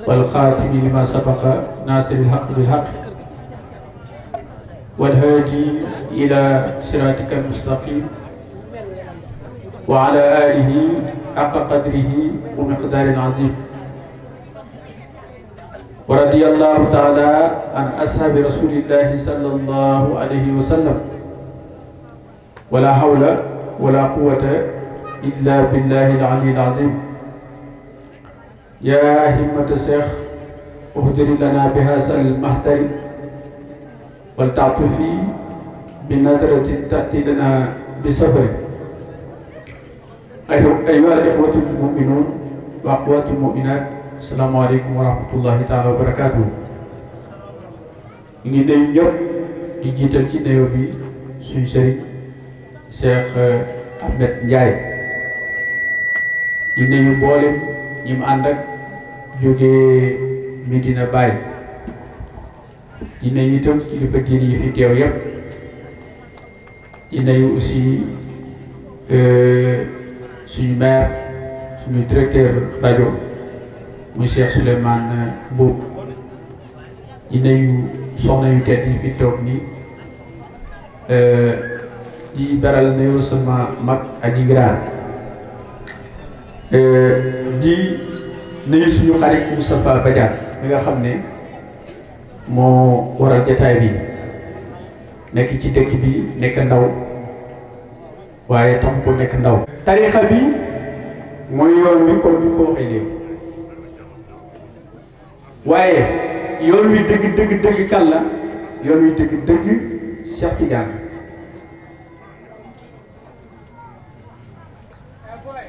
والخاتم لما سبق ناصر الحق بالحق والهادي إلى صراطك المستقيم وعلى آله حق قدره ومقدار عظيم ورضي الله تعالى عن أصحاب رسول الله صلى الله عليه وسلم ولا حول ولا قوة إلا بالله العلي العظيم يا همة الشيخ اهدر لنا بهذا المحضر ولتعطفي بنظرة تأتي لنا بسفر. أيها الإخوة المؤمنون وأخوات المؤمنات السلام عليكم ورحمة الله تعالى وبركاته. ngi nuyu ñëpp di jiital ci nuyoo bi suñu sëriñ Cheikh Ahmed Ndiaye di nuyu mboolem ñi mu ànd ak jógee Medina Baye di nuyu itam kilifa diine yi fi teew yëpp di nuyu aussi suñu maire suñu directeur rajo muy Cheikh Souleymane Mboub di nuyu soxna yu tedd yi fi toog nii di beral nuyu sama mag Aji Graan di nuyu suñu xarit Moustapha Badiane mi nga xam ne moo waral jataay bi nekk ci dëkk bi nekk ndaw waaye tax ko nekk ndaw. tarixa bi mooy yoon wi comme ni ko waxee léegi waaye yoon wi dëgg kan la yoon wi dëgg Cheikh Tidiane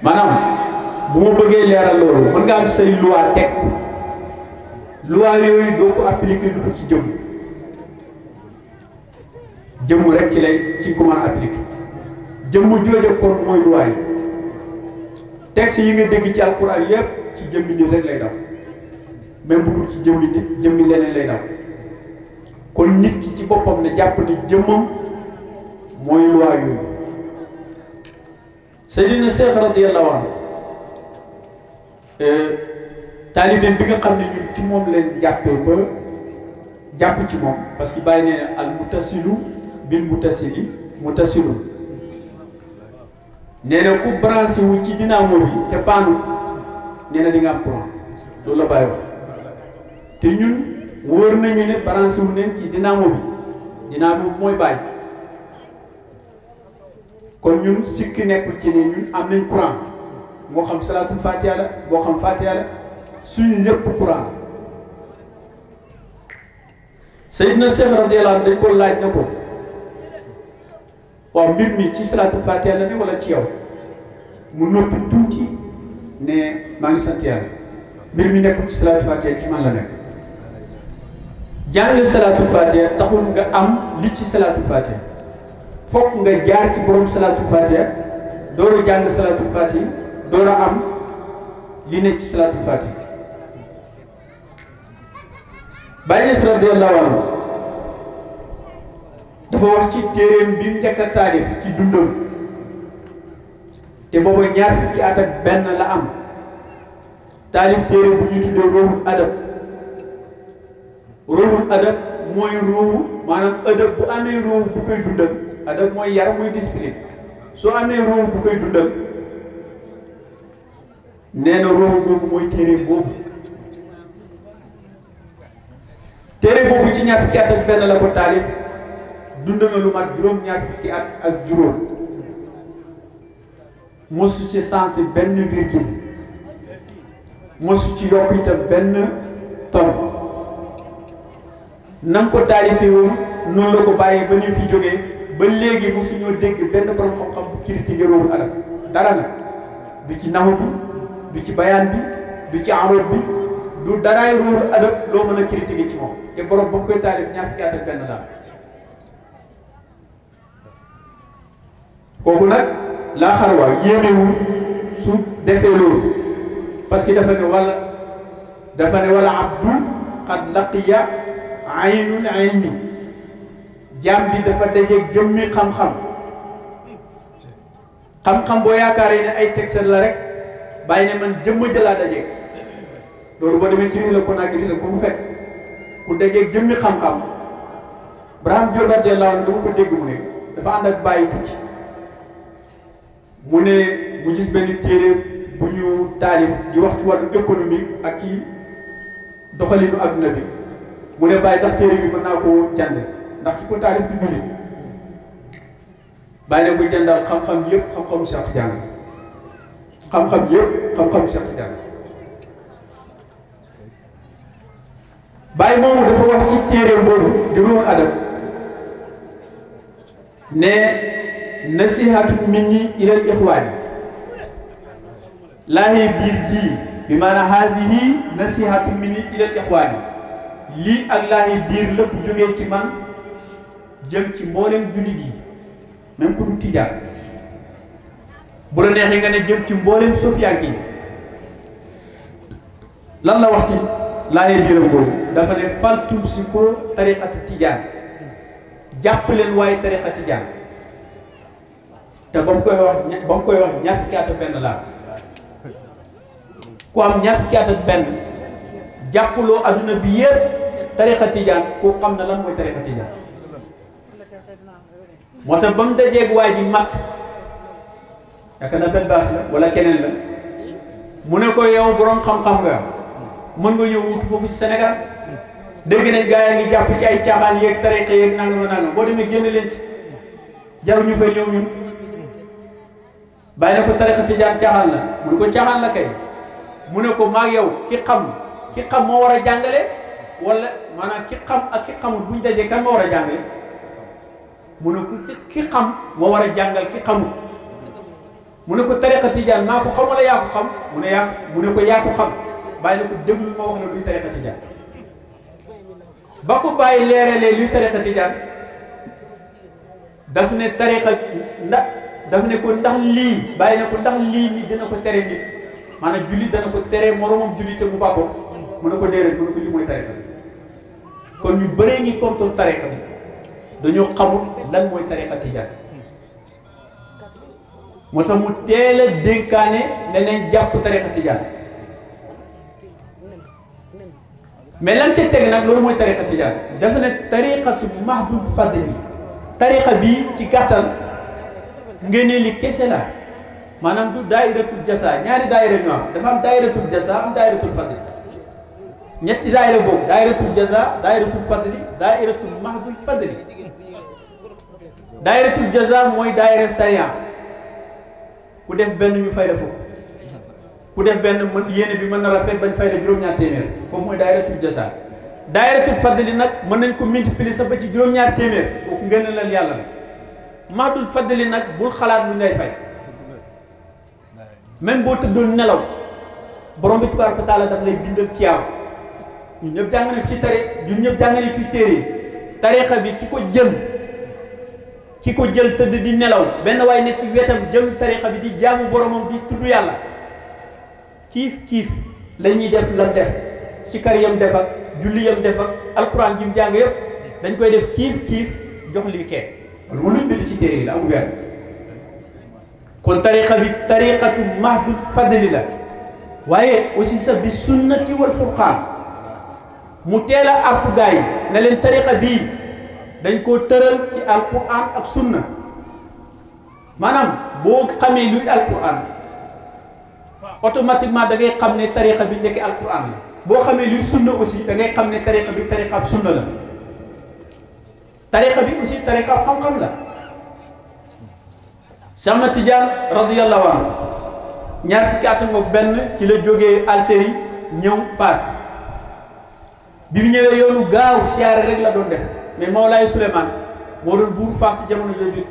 maanaam bu ma bëggee leeral loolu mën nga am say loi teg loi yooyu doo ko appliquer lu ko ci jëmm rek ci lay ci comment appliquer jëmm jooju kon mooy loi yi texte yi nga dégg ci alxuraan yépp ci jëmmi nit rek lay daw même bu dul ci jëmmi nit jëmmi leneen lay daw kon nit ki ci boppam ne jàpp ne jëmmam mooy loi yooyu. Seydina Cheikh radiyallahu anhu taalibeem bi nga xam ne ñun ci moom leen jàppee ba jàpp ci moom parce que bàyyi nee na al mutasilu bil mutasili mutasilu nee na ku branché wu ci dynamo bi te paanu nee na di nga am courant loolu la bàyyi wax te ñun wóor nañu ne branché wu neen ci dynamo bi mooy bàyyi kon ñun sikki nekkul ci ne ñun am nañ courant moo xam salaatul fatiha la moo xam fatiha la suñu lépp courant Seydina Cheikh radiyallahu anhu dañ ko laaj na ko waaw mbir mi ci salaatul fatiha la ne wala ci yow mu noppi tuuti ne maa ngi sant yàlla mbir mi nekkul ci salaatul fatiha ci man la nekk. jàng salaatul fatiha taxul nga am li ci salaatul fatiha fokk nga jaar ci borom salaatul fatiha door a jàng salaatul fatiha door a am li nekk ci salaatul fatiha. Baay Ñas radiyallahu anhu dafa wax ci téeréem bi mu njëkk a taalif ci dundam te booba ñaar fukki at ak benn la am taalif téere bu ñu tuddee ruuhul adab. ruuhul adab mooy ruuhu maanaam adab bu amee ruuhu bu koy dundal adab mooy yar mooy discipline soo amee ruuhu bu koy dundal nee na ruuhu boobu mooy téere boobu. téere boobu ci ñaar fukki at ak benn la ko taalif dund na lu mat juróom ñaar fukki at ak juróom mosu ci sensé benn virgule mosu ci yokk itam benn ton nam ko taalifee woon noonu la ko bàyyee ba ñu fi jógee ba léegi mosu ñoo dégg benn borom xam-xam bu critiqué ruuhul adab dara nag du ci naxu bi du ci bayaan bi du ci arab bi du daraay ruuhul adab loo mën a critiqué ci moom te borom ba mu koy taalif ñaar fukki at ak benn la kooku nag laa xarwa yéemewul su defee loolu parce que dafa ne wala abdu qad laqiya aynul ilmi jaam bi dafa dajeeg jëmmi xam-xam xam-xam boo yaakaaree ne ay texte la rek bàyyi ne man jëmma jëlaa dajeeg loolu boo demee ci nii la Conakry la ko mu fekk ku dajeeg jëmmi xam-xam Braham Diop radiyallahu anhu dama ko dégg mu ne dafa ànd ak bàyyi tukki mu ne mu gis benn téere bu ñu taalif di wax ci wàllu économique ak ci doxalinu adduna bi mu ne bàyyi ndax téere bi mën naa koo jàng ndax ci ko taalif bi jullit bàyyi ne ko jëndal xam-xam yëpp xam-xamu Cheikh Tidiane xam-xam yëpp xam-xamu Cheikh Tidiane bàyyi moomu dafa wax ci téere boobu di ruuhul adab ne nasihatu minni ilal ixwaani laahi biir gii bi maanaam haadihi nasihatu minni ilal ixwaani lii ak laahi biir lépp jógee ci man jëm ci mboolem jullit yi même ku du tijaan bu la neexee nga ne jëm ci mboolem sofiyanke yi lan la wax ci laahi biiram boobu dafa ne faltum si ko tariqati tijaan jàpp leen waaye tariqa tijaan te ba mu koy wax ñaar fukki at ak benn laa ku am ñaar fukki at ak benn jàppuloo adduna bi yëpp tariqa tijaan koo xam na lan mooy tariqa tijaan moo tax ba mu dajeeg waa ji mag yaakaar na benn baas la wala keneen la mu ne ko yow borom xam-xam nga mën nga ñëw wutu foofu ci Sénégal dégg nañ gaa yaa ngi jàpp ci ay caaxaan yeeg tariqa yeeg nangam nangam boo demee génn leen ci jarul ñu fay ñëw ñun bàyyi ne ko tariqa tijaan caaxaan la mu ne ko caaxaan la kay mu ne ko maag yow ki xam moo war a jàngale wala maanaam ki xam ak ki xamul buñ dajee kan moo war a jàngale mu ne ko ki xam moo war a jàngal ki xamul mu ne ko tariqa tijaan maa ko xam wala yaa ko xam mu ne ko yaa ko xam bàyyi ne ko déglu ma wax la luy tariqa tijaan ba ko bàyyi leeralee luy tariqa tijaan daf ne tariqa daf ne ko ndax lii bàyyi ne ko ndax lii ni dina ko tere nit maanaam julli dana ko tere moromam julli te mu bàkkoo mu ne ko déedéet mu ne ko li mooy tariqa bi kon ñu bëree ngi contre tariqa bi dañoo xamul lan mooy tariqa tijaan moo tax mu teel a dénkaane ne leen jàpp tariqa tijaan mais lan ca teg nag loolu mooy tariqa tijaan dafa ne tariqatu mahdul fadli tariqa bi ci gàttal ngeen li kese la maanaam du daayiratul jasa ñaari daayira ñu am dafa am daayiratul jasa am daayiratul fadli ñetti daayira boobu daayiratul jasa daayiratul fadli daayiratul mahdul fadli daayiratul jasa mooy daayira sariya ku def benn ñu fay la fukk ku def benn mën yéene bi mën na rafet bañ fay la juróom-ñaar téeméer foofu mooy daayiratul jasa daayiratul fadli nag mën nañ ko multiplier sa ba ci juróom-ñaar téeméer kooku ngëneelal yàlla la mahdul fadli nag bul xalaat lu ngay fay même boo tëddoon nelaw borom bi tabaaraka wa taala daf lay bindal tiyaaw ñun ñëpp jàng nañ ci ñun ñëpp jàng nañ ci téere yi tariixa bi ki ko jël tëdd di nelaw benn waay ne ci wetam jël tariixa bi di jaamu boromam di tudd yàlla kiif la ñuy def lam def ci kar yam def ak julli yam def ak alquran ji mu jàng yëpp dañ koy def kiif jox lii kee loolu mu luñ bind ci téere yi la amul weer kon tariixa bi tariiqatu mahdul fadli la waaye aussi sax bi sunnati wal furqaan mu teel a artu gaa yi ne leen tariixa bii dañ koo tëral ci alquran ak sunna maanaam boo xamee luy alquran automatiquement da ngay xam ne tariixa bi nekk alquran la boo xamee luy sunna aussi da ngay xam ne tariixa bi tariixa sunna la tariixa bi aussi tariixa xam-xam la Cheikh Ahmad Tidiane radiyallahu anhu ñaar fukki at ak benn ci la jógee Algérie ñëw Fass bi mu ñëwee yoonu gaaw siyaare rek la doon def mais Mawlaay Souleymane moo doon buur Fass ci jamono jooju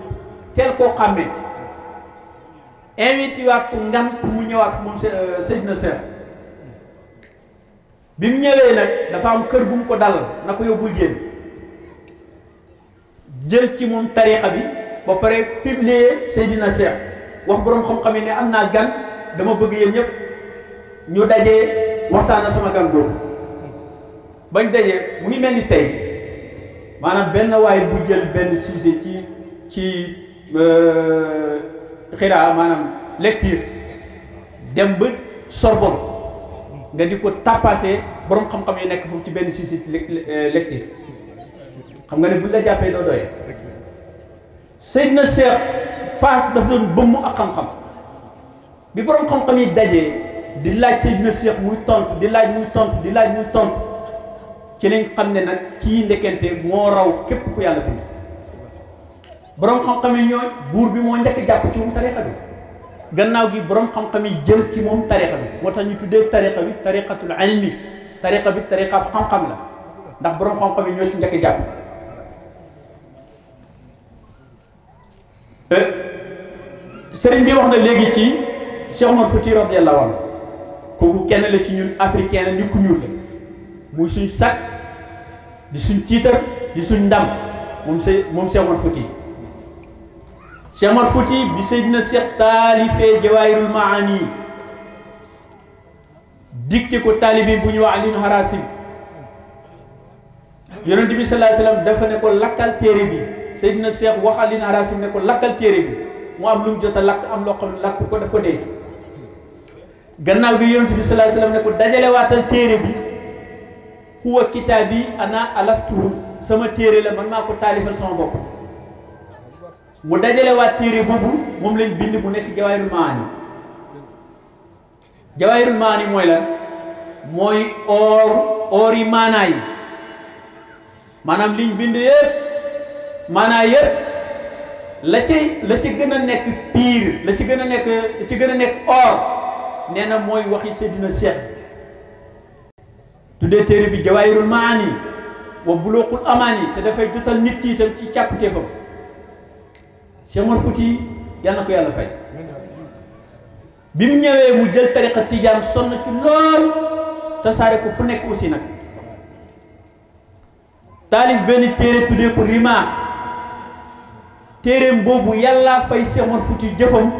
teel koo xàmmee invité waat ko ngan pour mu ñëwaat moom Seydina Cheikh bi mu ñëwee nag dafa am kër bu mu ko dalal na ko yóbbul génn jël ci moom tariixa bi ba pare publier Seydina Cheikh wax boroom xam-xam yi ne am naa gan dama bëgg yéen ñëpp ñu dajee waxtaan na sama gan boobu bañ dajee mu ngi mel ni tey maanaam benn waay bu jël benn siise ci xiraa maanaam lecture dem ba Sorbonne nga di ko tapasee boroom xam-xam yi nekk foofu ci benn siise ci lecture xam nga ne buñ la jàppee doo doyee Seydina Cheikh Fass daf doon bëmm ak xam-xam bi boroom xam-xam yi dajee di laaj Seydina Cheikh muy tontu di laaj muy tontu ci lañ xam ne nag kii ndekente moo raw képp ku yàlla bind boroom xam-xam yi ñooy buur bi moo njëkk jàpp ci moom tariixa bi gannaaw gi boroom xam-xam yi jël ci moom tariixa bi moo tax ñu tuddee tariixa bi tariiqatul ilmi tariixa bi tariixa xam-xam la ndax boroom xam-xam yi ñoo ci njëkk jàpp sëriñ bi wax na léegi ci Cheikh Omar Fouti radiyallahu anhu kooku kenn la ci ñun africain la nit ku ñuul la muy suñ sag di suñ tiitar di suñ ndam moom Cheikh Omar Fouti Cheikh Omar Fouti bi Seydina Cheikh taalifee Jawaahirul Maani dicté ko taalibi bu ñu wax Alioune Harasim yonent bi sallallahu alayhi wasallam dafa ne ko lakkal téere bi Seydina Cheikh wax Alioune Harasim ne ko lakkal téere bi mu am lu mu jot a lakk am loo xam ne lakk ko daf ko denc gannaaw gi yonent bi sallallahu alayhi wasallam ne ko dajale waatal téere bi huwa kitaabi ana alaftuhu sama téere la man maa ko taalifal sama bopp mu dajale waat téere boobu moom lañ bind bu nekk Jawaahirul Maani Jawaahirul Maani mooy lan mooy or yi maanaa yi maanaam liñ bind yëpp maanaa yëpp la ci gën a nekk pire la ci gën a nekk or nee na mooy waxi Seydina Cheikh tuddee téere bi Jawaahirul Maani wa Buluuqul Amaani te dafay jotal nit ki itam ci càpputeefam Cheikh Omar Fouti yal na ko yàlla fay bi mu ñëwee mu jël tariqa tijaan sonn ci lool tasaare ko fu nekk aussi nag taalif benn téere tuddee ko Rima téereem boobu yàlla fay Cheikh Omar Fouti jëfam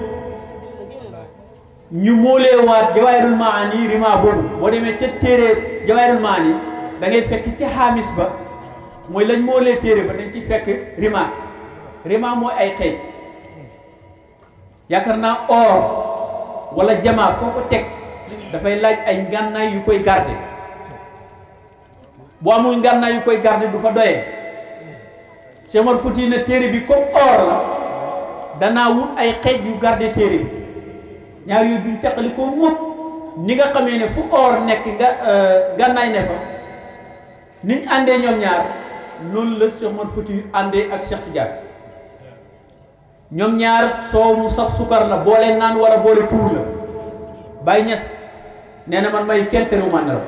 ñu moolee waat Jawaahirul Maani Rima boobu boo demee ca téere Jawaahirul Maani da ngay fekk ci xaamis ba mooy lañ moolee téere ba dañ ci fekk Rima mooy ay xeej yaakaar naa or wala jamaa foo ko teg dafay laaj ay ngànnaay yu koy garder bu amul ngànnaay yu koy garder du fa doyee Cheikh Omar Fouti ne téere bi comme or la danaa wut ay xeej yu garder téere bi ñaar yooyu duñ teqali ko mukk ni nga xamee ne fu or nekk ngànnaay ne fa niñ àndee ñoom ñaar noonu la Cheikh Omar Fouti àndee ak Cheikh Tidiane ñoom ñaar soow mu saf sukar la boole naan wala boole tuur la Baye Niass nee na man may kenn terewuma nelaw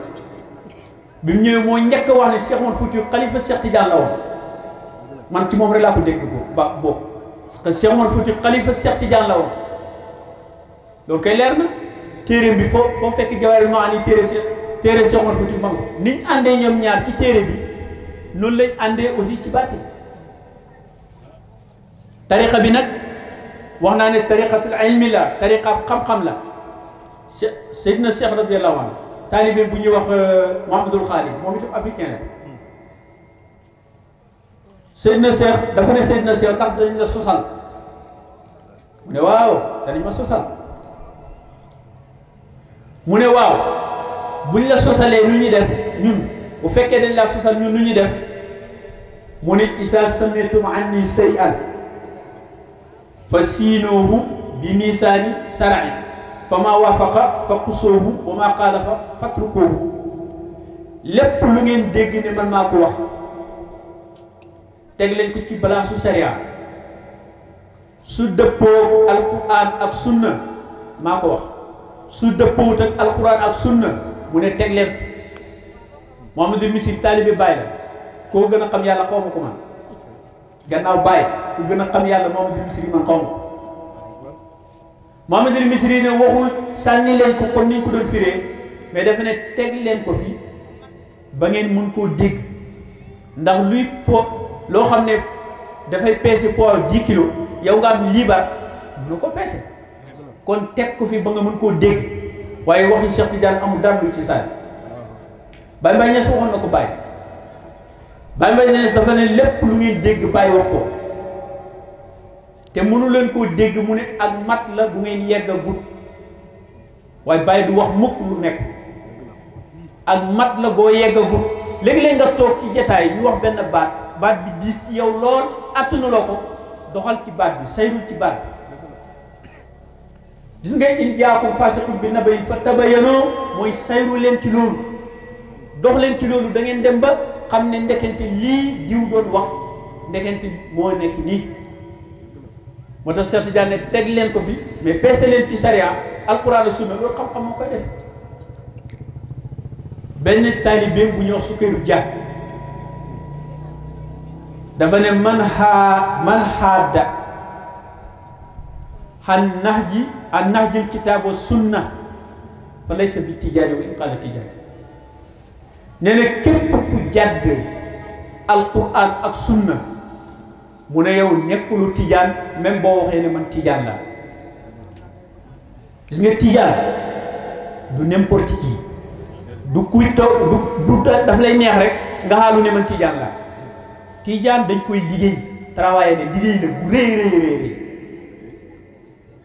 bi mu ñëwee moo njëkk a wax ne Cheikh Omar Fouti xalifa Cheikh Tidiane la woon man ci moom rek laa ko dégg ko ba boobu parce que Cheikh Omar Fouti xalifa Cheikh Tidiane la woon loolu kay leer na téere bi foo fekk Jawaahirul Maani téere Cheikh Omar Fouti ma niñ àndee ñoom ñaar ci téere bi noonu lañ àndee aussi ci baatin tariqa bi nag wax naa ne tariqatul ilmi la tariqa xam-xam la Seydina Cheikh radiyallahu anhu taalibe bu ñuy wax Mouhamadul Khalid moom itam africain la Seydina Cheikh dafa ne Seydina Cheikh ndax dañ la sosal mu ne waaw dañ ma sosal mu ne waaw buñ la sosalee nu ñuy def ñun bu fekkee dañ la sosal ñun nu ñuy def mu ne isa samitum anni shay'an fa siinuhu bi misaani shar'i fa ma wafaqa fa qusuuhu wa ma xaalafa fatrukuuhu lépp lu ngeen dégg ne man maa ko wax teg leen ko ci balance su sharia su dëppoo alquran ak sunna maa ko wax su dëppoowut ak alquran ak sunna mu ne teg leen Mouhamadou Misri taalibe Baay la koo gën a xam yàlla xaw ma ko man gannaaw Baay ku gën a xam yàlla Mouhamadou Misri man xaw ma ko Mouhamadou Misri ne waxul sànni leen ko comme niñ ko doon firee mais dafa ne teg leen ko fi ba ngeen mun koo dégg ndax luy loo xam ne dafay peese poids 10 kilos yow nga am liibar mënu ko peese kon teg ko fi ba nga mën koo dégg waaye waxi Cheikh Tidiane amul dara lu ci sànni Baye Mbaye Niass waxoon na ko Baye Mbaye Niass dafa ne lépp lu ngeen dégg Baye wax ko te mënu leen koo dégg mu ne ak mat la bu ngeen yegg a gut waaye Baye du wax mukk lu nekk ak mat la goo yegg a gut léegi-léeg nga toog ci jataay ñu wax benn baat bi diis ci yow lool attanuloo ko doxal ci baat bi sayrul ci baat bi gis nga in jaakum faasiqun bi naba'in fatabayyanoo mooy sayru leen ci loolu dox leen ci loolu da ngeen dem ba xam ne ndekente lii diw doon wax ndekente moo nekk nii moo tax Cheikh Tidiane teg leen ko fi mais peese leen ci sharia alquran ak sunna loolu xam-xam moo koy def benn taalibeem bu ñëw Sukayru Dia dafa ne man haada an nahjil kitaab wa sunna fa laysa bi tijaani wa in qaala tijaani nee na képp ku jàdd alquran ak sunna mu ne yow nekkulu tijaan même boo waxee ne man tijaan la gis nga tijaan du n'importe qui du kuy taw du daf lay neex rek nga xaalu ne man tijaan la tijaan dañ koy liggéey travailler ne liggéey la bu rëy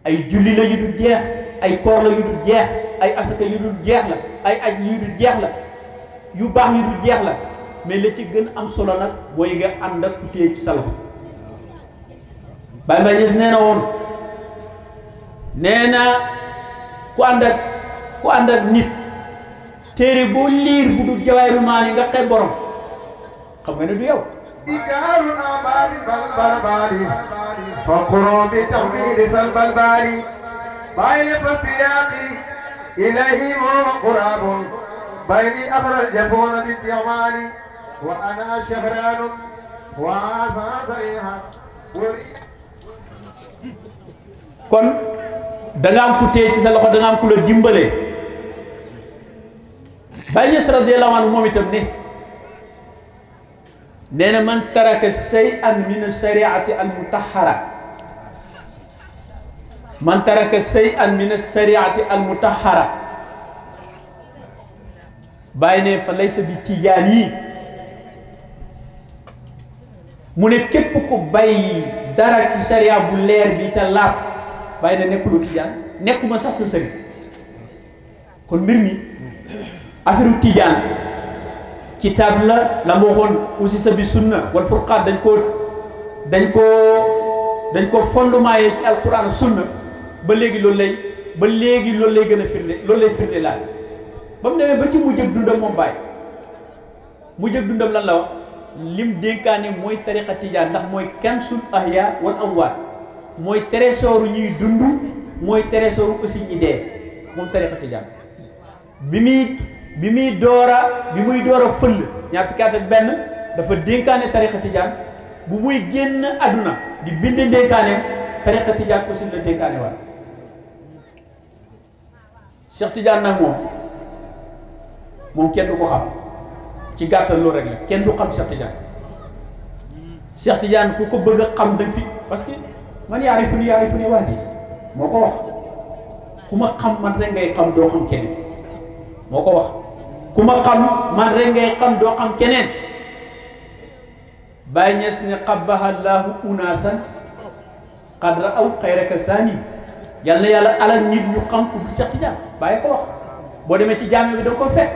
ay julli la yu dul jeex ay koor la yu dul jeex ay asaka yu dul jeex la ay aj yu dul jeex la yu baax yu dul jeex la mais la ci gën am solo nag mooy nga ànd ak ku téye ci sa loxo Baye Mbaye Niass nee na woon nee na ku ànd ak nit téere boo liir bu dul Jawaahirul Maani nga xeeb borom xam nga ne du yow فقروا بتحميد سلب الباري بين فاستياقي إليهم وقراب بيني أخر الجفون بالجمال وأنا شهران وعافى صريحا kon da nga am ku téye ci sa loxo da nga am ku la dimbale Baye Niass radiyallahu anhu moom itam ne nee na man taraka shay'an min ash-shari'ati al-mutahhara man taraka shay'an min ash-shari'ati al-mutahhara bàyyi ne fa laysa bi tijaan yi mu ne képp ku bàyyi dara ci sharia bu leer bi te laab bàyyi ne nekkuloo tijaan nekkuma sax sa sëriñ kon mbir mi affaire tijaan kitaab la ma waxoon aussi sa bi sunna wal furqaan dañ ko fondement yi ci alquran ak sunna ba léegi loolu lay gën a firnde loolu lay firnde laal ba mu demee ba ci mujj ak dundam moom bàyyi mujj ak dundam lan la wax lim dénkaane mooy tariqa tijaan ndax mooy kansul ahya wal amwaat mooy trésor ñuy dund mooy trésor aussi ñi dee moom tariqa tijaan bi muy bi muy door a fëll ñaar fukki at ak benn dafa dénkaane tariqa tijaan bu muy génn àdduna di bind dénkaaneem tariqa tijaan aussi la dénkaane waat Cheikh Tidiane nag moom kenn du ko xam ci gàttal loolu rek la kenn du xam Cheikh Tidiane ku ko bëgg a xam dëgg fi parce que man yaarifuni wax di moo ko wax ku ma xam man rek ngay xam doo xam keneen moo ko wax ku ma xam man rek ngay xam doo xam keneen Baye Niass ne qabbaha llaahu unaasan qad ra'aw xayraka saani yal na yàlla alal nit ñu xam ku du Cheikh Tidiane Baye ko wax boo demee ci jaame bi da ko fekk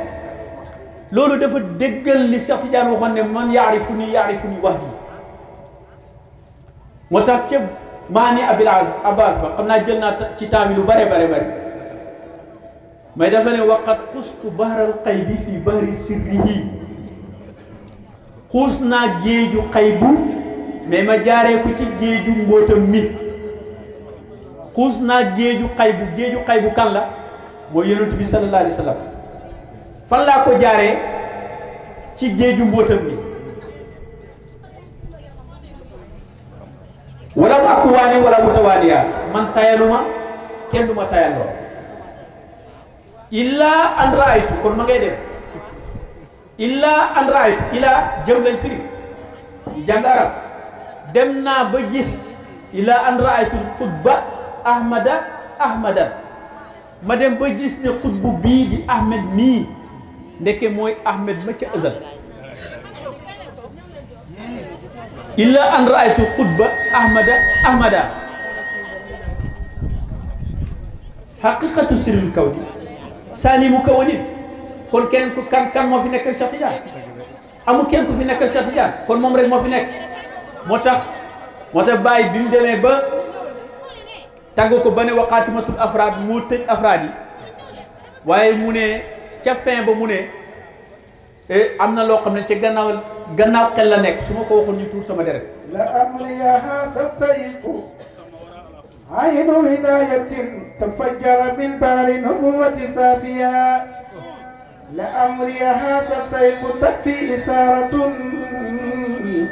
loolu dafa déggal li Cheikh Tidiane waxoon ne man yaarifuni wax di moo tax ca maani abil abbas ba xam naa jël naa ci temps bi lu bare mais dafa ne waqat xustu bahral xaybi fii bahri sirrihi xuus naa géeju xaybu mais ma jaaree ko ci géeju mbootam mi xuus naa géeju xaybu kan la mooy yonent bi sallallahu alayhi wa sallam fan laa ko jaaree ci géeju mbootam mi wala mu akkuwaani wala mu tawaaniyaa man tayaluma kenn du ma tayaloo illaa an raaytu kon ma ngay dem illaa an raaytu illaa jëm lañ firi yi jàng arab dem naa ba gis illaa an raaytu xutba ahmadan ma dem ba gis ne xutbu bii di ahmed mii ndeke mooy ahmed ma ca ëzal illa an raaytu xutba ahmada xaqiqatu sirril kawni saani mu kawanit kon keneen ku kan moo fi nekk Cheikh Tidiane amul kenn ku fi nekk Cheikh Tidiane kon moom rek moo fi nekk moo tax Baye bi mu demee ba tàgg ko ba ne waqaatimatul afraad moo tëj afraad yi waaye mu ne ca fin ba mu ne am na loo xam ne ca gannaaw xel la nekk su ma ko waxoon ñu tuur sama deret la amliyaha sa sayqu aynu hidayatin tafajjara min bahri nubuwati safiya la amliyaha sa sayqu takfi isaratun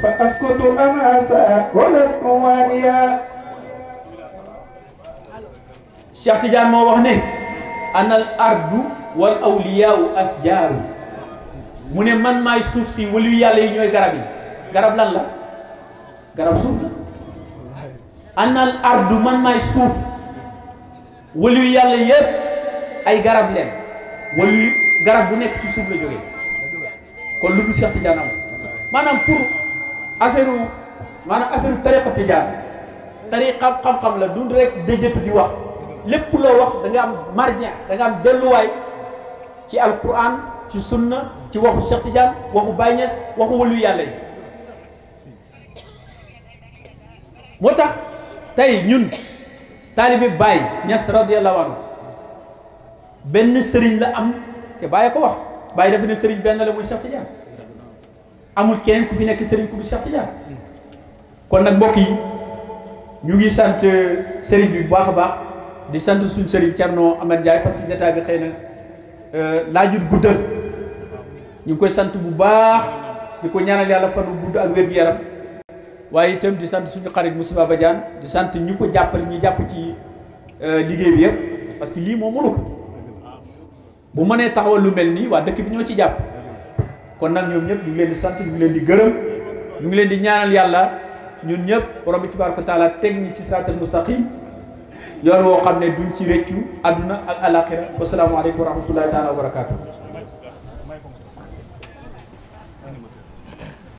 fa askutu amasa wala waniya Cheikh Tidiane moo wax ne anal ardu wal awliyaau asjaaru mu ne man maay suuf si waliyu yàlla yi ñooy garab yi garab lan la garab suuf la anal ardu man maay suuf waliyu yàlla yëpp ay garab leen waliyu garab bu nekk ci suuf la jógee kon lu dul Cheikh Tidiane am maanaam pour affaire tariqa Tidiane tariqa xam-xam la dund rek déjëtu di wax lépp loo wax da nga am marja da nga am delluwaay ci alquran ci sunna ci waxu Cheikh Tidiane waxu Baye Niass waxu waliyu yàlla yi moo tax tey ñun taalibe Baye Niass radiyallahu anhu benn sëriñ la am te Baye ko wax Baye dafa ne sëriñ benn la muy Cheikh Tidiane amul keneen ku fi nekk sëriñ ku du Cheikh Tidiane kon nag mbokk yi ñu ngi sant sëriñ bi bu baax a baax di sant suñu sëriñ Thierno Amady Ndiaye parce que jotaay bi xëy na laajut guddal ñu ngi koy sant bu baax di ko ñaanal yàlla fan bu gudd ak wér-gu-yaram waaye itam di sant suñu xarit Moussa Badiane di sant ñi ko jàppale ñi jàpp ci liggéey bi yëpp parce que lii moom mënu ko bu mënee taxawal lu mel nii waa dëkk bi ñoo ci jàpp kon nag ñoom ñëpp ñu ngi leen di sant ñu ngi leen di gërëm ñu ngi leen di ñaanal yàlla ñun ñëpp borom bi tabaaraka taala teg ñi ci siraatal mustaqim yoon woo xam ne duñ ci rëccu àdduna ak alaxira wasalaamu aleykum wa rahmatullahi taala wa barakaatu